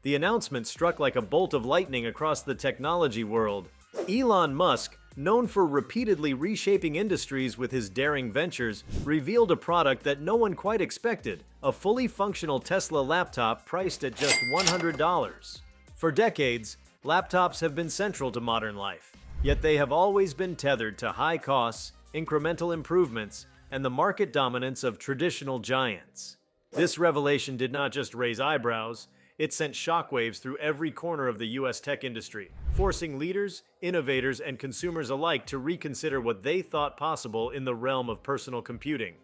The announcement struck like a bolt of lightning across the technology world. Elon Musk, known for repeatedly reshaping industries with his daring ventures, revealed a product that no one quite expected: a fully functional Tesla laptop priced at just $100. For decades, laptops have been central to modern life, yet they have always been tethered to high costs, incremental improvements, and the market dominance of traditional giants. This revelation did not just raise eyebrows, it sent shockwaves through every corner of the US tech industry, forcing leaders, innovators, and consumers alike to reconsider what they thought possible in the realm of personal computing.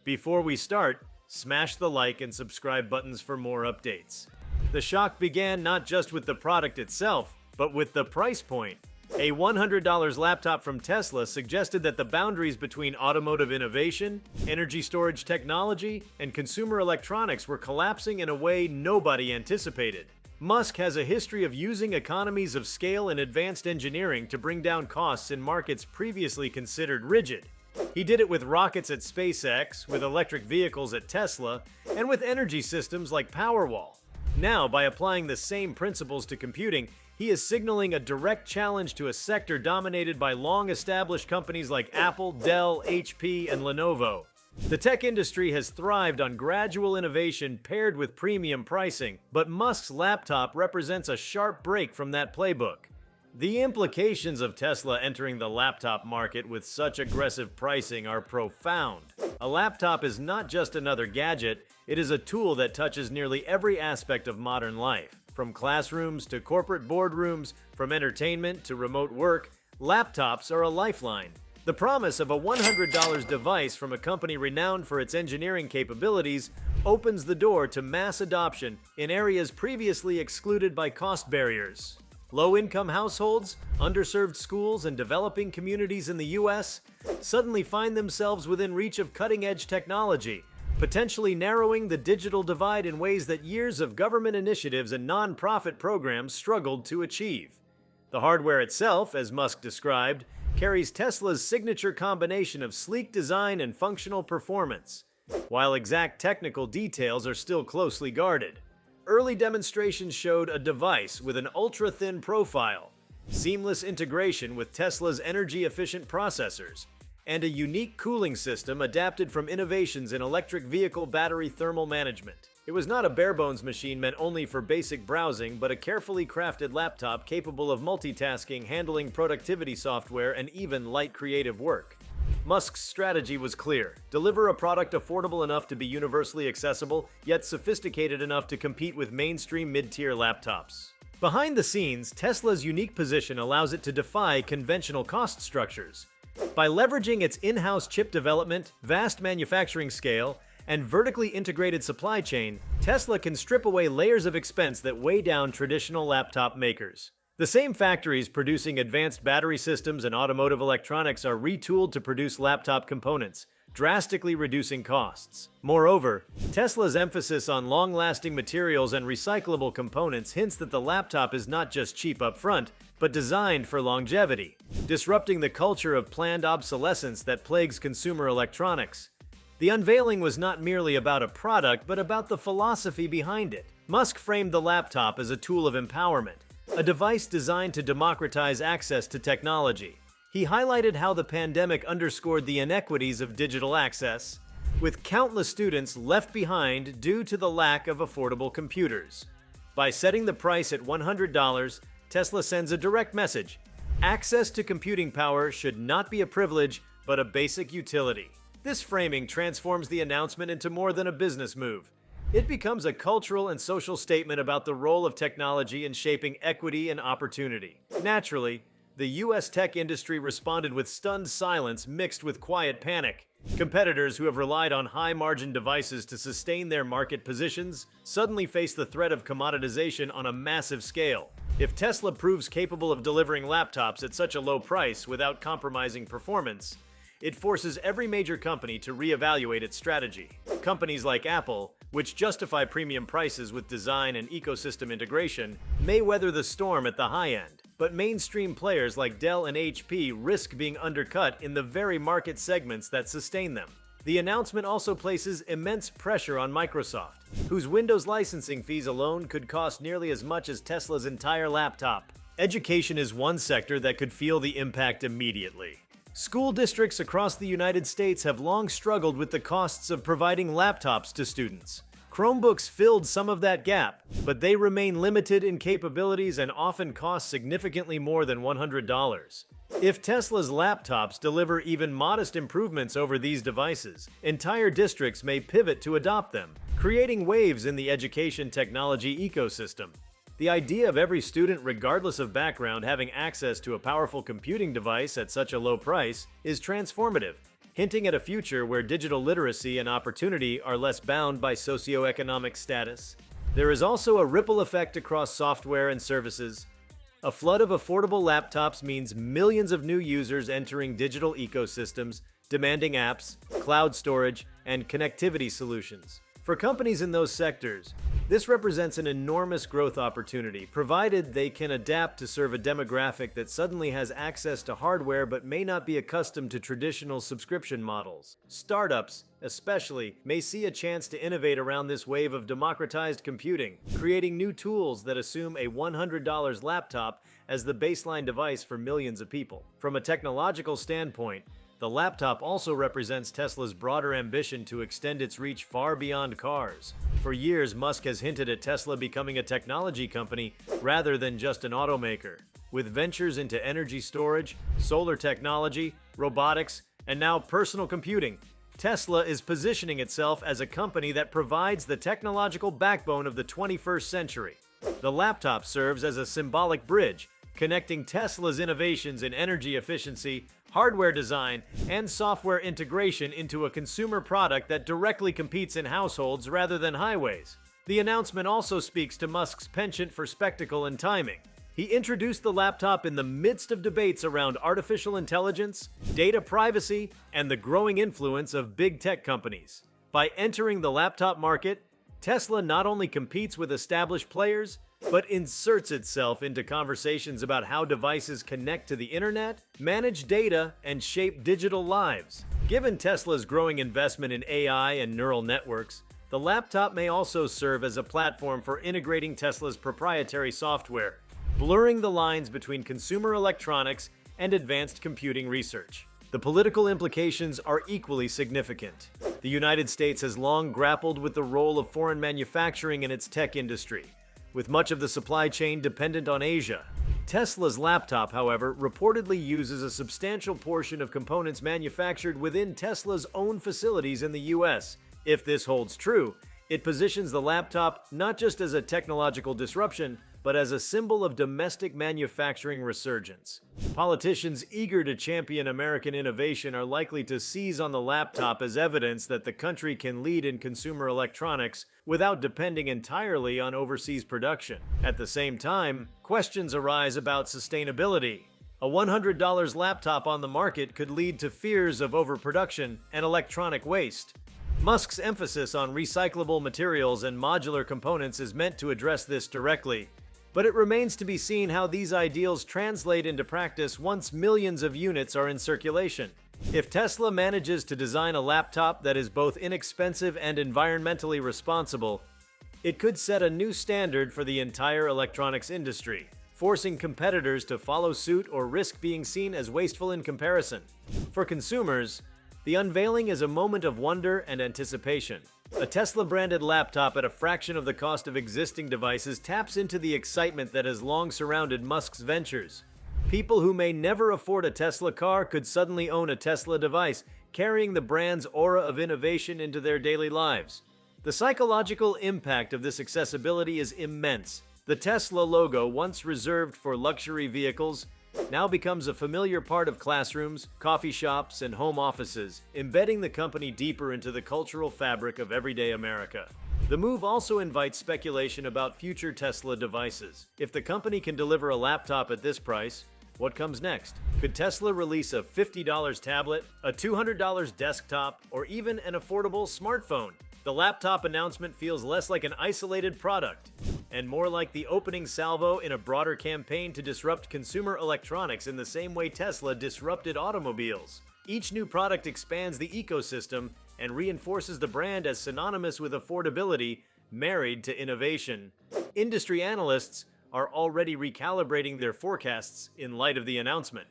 Before we start, smash the like and subscribe buttons for more updates. The shock began not just with the product itself, but with the price point. A $100 laptop from Tesla suggested that the boundaries between automotive innovation, energy storage technology, and consumer electronics were collapsing in a way nobody anticipated. Musk has a history of using economies of scale and advanced engineering to bring down costs in markets previously considered rigid. He did it with rockets at SpaceX, with electric vehicles at Tesla, and with energy systems like Powerwall. Now, by applying the same principles to computing, he is signaling a direct challenge to a sector dominated by long-established companies like Apple, Dell, HP, and Lenovo. The tech industry has thrived on gradual innovation paired with premium pricing, but Musk's laptop represents a sharp break from that playbook. The implications of Tesla entering the laptop market with such aggressive pricing are profound. A laptop is not just another gadget, it is a tool that touches nearly every aspect of modern life. From classrooms to corporate boardrooms, from entertainment to remote work, laptops are a lifeline. The promise of a $100 device from a company renowned for its engineering capabilities opens the door to mass adoption in areas previously excluded by cost barriers. Low-income households, underserved schools, and developing communities in the US suddenly find themselves within reach of cutting-edge technology, potentially narrowing the digital divide in ways that years of government initiatives and non-profit programs struggled to achieve. The hardware itself, as Musk described, carries Tesla's signature combination of sleek design and functional performance, while exact technical details are still closely guarded. Early demonstrations showed a device with an ultra-thin profile, seamless integration with Tesla's energy-efficient processors, and a unique cooling system adapted from innovations in electric vehicle battery thermal management. It was not a bare-bones machine meant only for basic browsing, but a carefully crafted laptop capable of multitasking, handling productivity software, and even light creative work. Musk's strategy was clear: deliver a product affordable enough to be universally accessible, yet sophisticated enough to compete with mainstream mid-tier laptops. Behind the scenes, Tesla's unique position allows it to defy conventional cost structures. By leveraging its in-house chip development, vast manufacturing scale, and vertically integrated supply chain, Tesla can strip away layers of expense that weigh down traditional laptop makers. The same factories producing advanced battery systems and automotive electronics are retooled to produce laptop components, drastically reducing costs. Moreover, Tesla's emphasis on long-lasting materials and recyclable components hints that the laptop is not just cheap up front, but designed for longevity, disrupting the culture of planned obsolescence that plagues consumer electronics. The unveiling was not merely about a product, but about the philosophy behind it. Musk framed the laptop as a tool of empowerment, a device designed to democratize access to technology. He highlighted how the pandemic underscored the inequities of digital access, with countless students left behind due to the lack of affordable computers. By setting the price at $100, Tesla sends a direct message: access to computing power should not be a privilege, but a basic utility. This framing transforms the announcement into more than a business move. It becomes a cultural and social statement about the role of technology in shaping equity and opportunity. Naturally, the US tech industry responded with stunned silence mixed with quiet panic. Competitors who have relied on high-margin devices to sustain their market positions suddenly face the threat of commoditization on a massive scale. If Tesla proves capable of delivering laptops at such a low price without compromising performance, it forces every major company to reevaluate its strategy. Companies like Apple, which justify premium prices with design and ecosystem integration, may weather the storm at the high end. But mainstream players like Dell and HP risk being undercut in the very market segments that sustain them. The announcement also places immense pressure on Microsoft, whose Windows licensing fees alone could cost nearly as much as Tesla's entire laptop. Education is one sector that could feel the impact immediately. School districts across the United States have long struggled with the costs of providing laptops to students. Chromebooks filled some of that gap, but they remain limited in capabilities and often cost significantly more than $100. If Tesla's laptops deliver even modest improvements over these devices, entire districts may pivot to adopt them, creating waves in the education technology ecosystem. The idea of every student, regardless of background, having access to a powerful computing device at such a low price is transformative, hinting at a future where digital literacy and opportunity are less bound by socioeconomic status. There is also a ripple effect across software and services. A flood of affordable laptops means millions of new users entering digital ecosystems, demanding apps, cloud storage, and connectivity solutions. For companies in those sectors, this represents an enormous growth opportunity, provided they can adapt to serve a demographic that suddenly has access to hardware but may not be accustomed to traditional subscription models. Startups, especially, may see a chance to innovate around this wave of democratized computing, creating new tools that assume a $100 laptop as the baseline device for millions of people. From a technological standpoint, the laptop also represents Tesla's broader ambition to extend its reach far beyond cars. For years, Musk has hinted at Tesla becoming a technology company rather than just an automaker. With ventures into energy storage, solar technology, robotics, and now personal computing, Tesla is positioning itself as a company that provides the technological backbone of the 21st century. The laptop serves as a symbolic bridge, connecting Tesla's innovations in energy efficiency, hardware design, and software integration into a consumer product that directly competes in households rather than highways. The announcement also speaks to Musk's penchant for spectacle and timing. He introduced the laptop in the midst of debates around artificial intelligence, data privacy, and the growing influence of big tech companies. By entering the laptop market, Tesla not only competes with established players, but inserts itself into conversations about how devices connect to the internet, manage data, and shape digital lives. Given Tesla's growing investment in AI and neural networks, the laptop may also serve as a platform for integrating Tesla's proprietary software, blurring the lines between consumer electronics and advanced computing research. The political implications are equally significant. The United States has long grappled with the role of foreign manufacturing in its tech industry, with much of the supply chain dependent on Asia. Tesla's laptop, however, reportedly uses a substantial portion of components manufactured within Tesla's own facilities in the US. If this holds true, it positions the laptop not just as a technological disruption, but as a symbol of domestic manufacturing resurgence. Politicians eager to champion American innovation are likely to seize on the laptop as evidence that the country can lead in consumer electronics without depending entirely on overseas production. At the same time, questions arise about sustainability. A $100 laptop on the market could lead to fears of overproduction and electronic waste. Musk's emphasis on recyclable materials and modular components is meant to address this directly, but it remains to be seen how these ideals translate into practice once millions of units are in circulation. If Tesla manages to design a laptop that is both inexpensive and environmentally responsible, it could set a new standard for the entire electronics industry, forcing competitors to follow suit or risk being seen as wasteful in comparison. For consumers, the unveiling is a moment of wonder and anticipation. A Tesla-branded laptop at a fraction of the cost of existing devices taps into the excitement that has long surrounded Musk's ventures. People who may never afford a Tesla car could suddenly own a Tesla device, carrying the brand's aura of innovation into their daily lives. The psychological impact of this accessibility is immense. The Tesla logo, once reserved for luxury vehicles, now becomes a familiar part of classrooms, coffee shops, and home offices, embedding the company deeper into the cultural fabric of everyday America. The move also invites speculation about future Tesla devices. If the company can deliver a laptop at this price, what comes next? Could Tesla release a $50 tablet, a $200 desktop, or even an affordable smartphone? The laptop announcement feels less like an isolated product and more like the opening salvo in a broader campaign to disrupt consumer electronics in the same way Tesla disrupted automobiles. Each new product expands the ecosystem and reinforces the brand as synonymous with affordability married to innovation. Industry analysts are already recalibrating their forecasts in light of the announcement.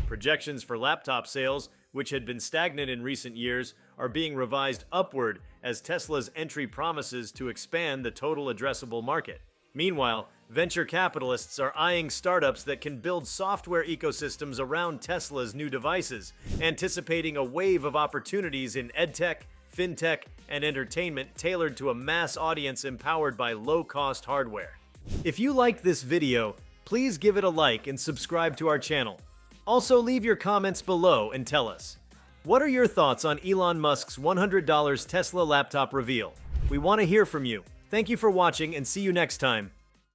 Projections for laptop sales, which had been stagnant in recent years, are being revised upward as Tesla's entry promises to expand the total addressable market. Meanwhile, venture capitalists are eyeing startups that can build software ecosystems around Tesla's new devices, anticipating a wave of opportunities in edtech, fintech, and entertainment tailored to a mass audience empowered by low-cost hardware. If you liked this video, please give it a like and subscribe to our channel. Also, leave your comments below and tell us, what are your thoughts on Elon Musk's $100 Tesla laptop reveal? We want to hear from you. Thank you for watching and see you next time.